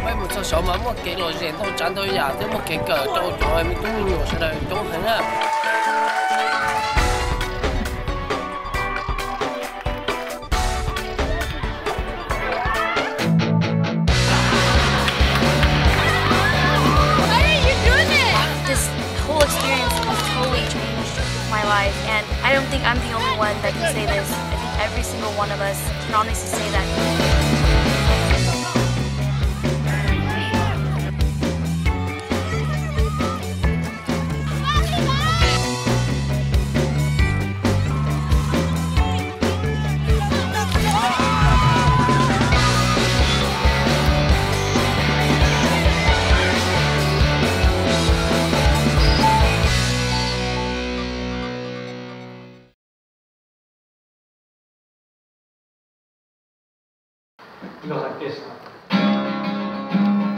mấy một số số mà một cái lối rèn thâu chán thôi giả thế một cái cờ trâu rồi mình cũng nhiều sẽ đời cũng thế à. My life, and I don't think I'm the only one that can say this. I think every single one of us can honestly say that. It goes like this.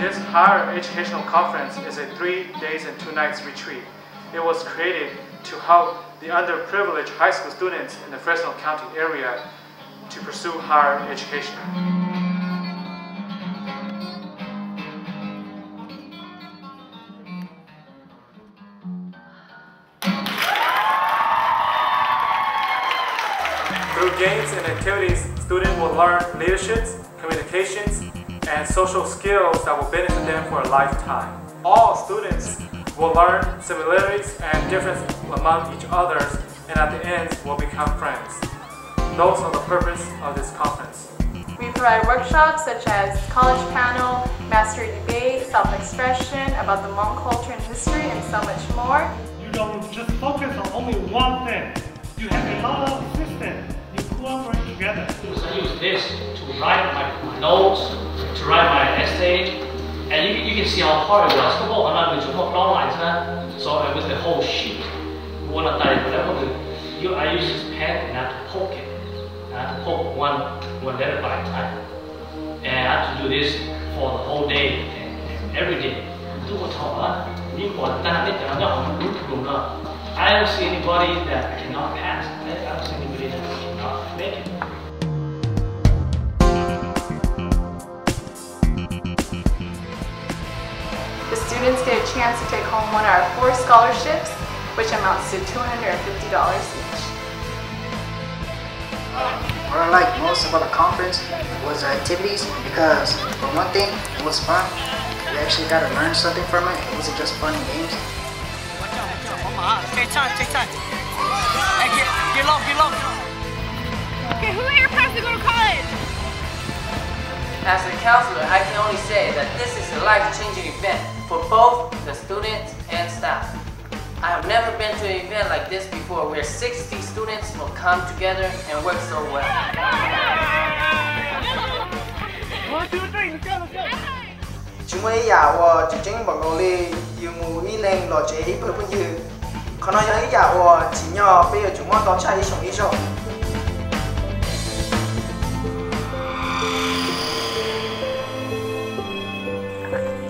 This higher educational conference is a 3 days and 2 nights retreat. It was created to help the underprivileged high school students in the Fresno County area to pursue higher education. Through games and activities, students will learn leadership, communications, and social skills that will benefit them for a lifetime. All students will learn similarities and differences among each other, and at the end will become friends. Those are the purpose of this conference. We provide workshops such as college panel, mastery debate, self-expression, about the Hmong culture and history, and so much more. You don't just focus on only one thing. You have a lot of systems. You cooperate together. I use this to write my notes, to write my essay, and you can see how hard it was. So with the whole sheet, I use this pen and I have to poke it. I have to poke one letter by a time. And I have to do this for the whole day and every day. I don't see anybody that cannot pass. I don't see anybody that cannot make it. The students get a chance to take home one of our 4 scholarships, which amounts to $250 each. What I liked most about the conference was the activities, because for one thing, it was fun. We actually got to learn something from it. It wasn't just fun and games. Take time. Hey, get low. Okay, who are your plans to go to college? As a counselor, I can only say that this is a life-changing event for both the students and staff. I have never been to an event like this before where 60 students will come together and work so well. 1, 2, 3, let's go. Chúng tôi giả của chỉ chính bảo cầu li yêu mù mi lên lò chế bởi quân dư. Còn nói những giả của chỉ nhỏ bây giờ chúng tôi có chạy sống đi rồi.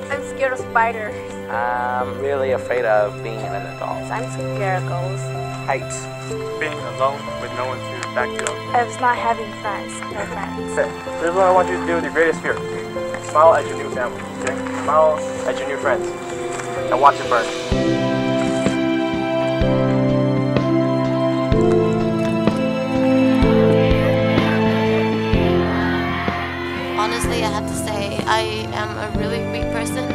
I'm scared of spiders. I'm really afraid of being an adult. I'm scared of ghosts. Heights. Being alone with no one to back you up. Of not having friends. No friends. This is what I want you to do with your greatest fear. Smile at your new family, okay? Smile at your new friends. And watch it burn. Honestly, I have to say I am a really weak person.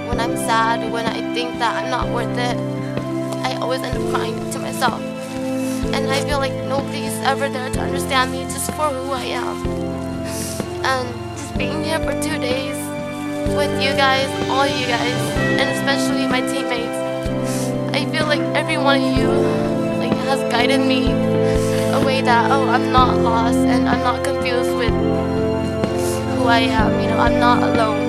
When I'm sad, when I think that I'm not worth it, I always end up crying to myself. And I feel like nobody's ever there to understand me just for who I am. And just being here for 2 days with you guys, all you guys, and especially my teammates, I feel like every one of you has guided me a way that, I'm not lost and I'm not confused with who I am. I'm not alone.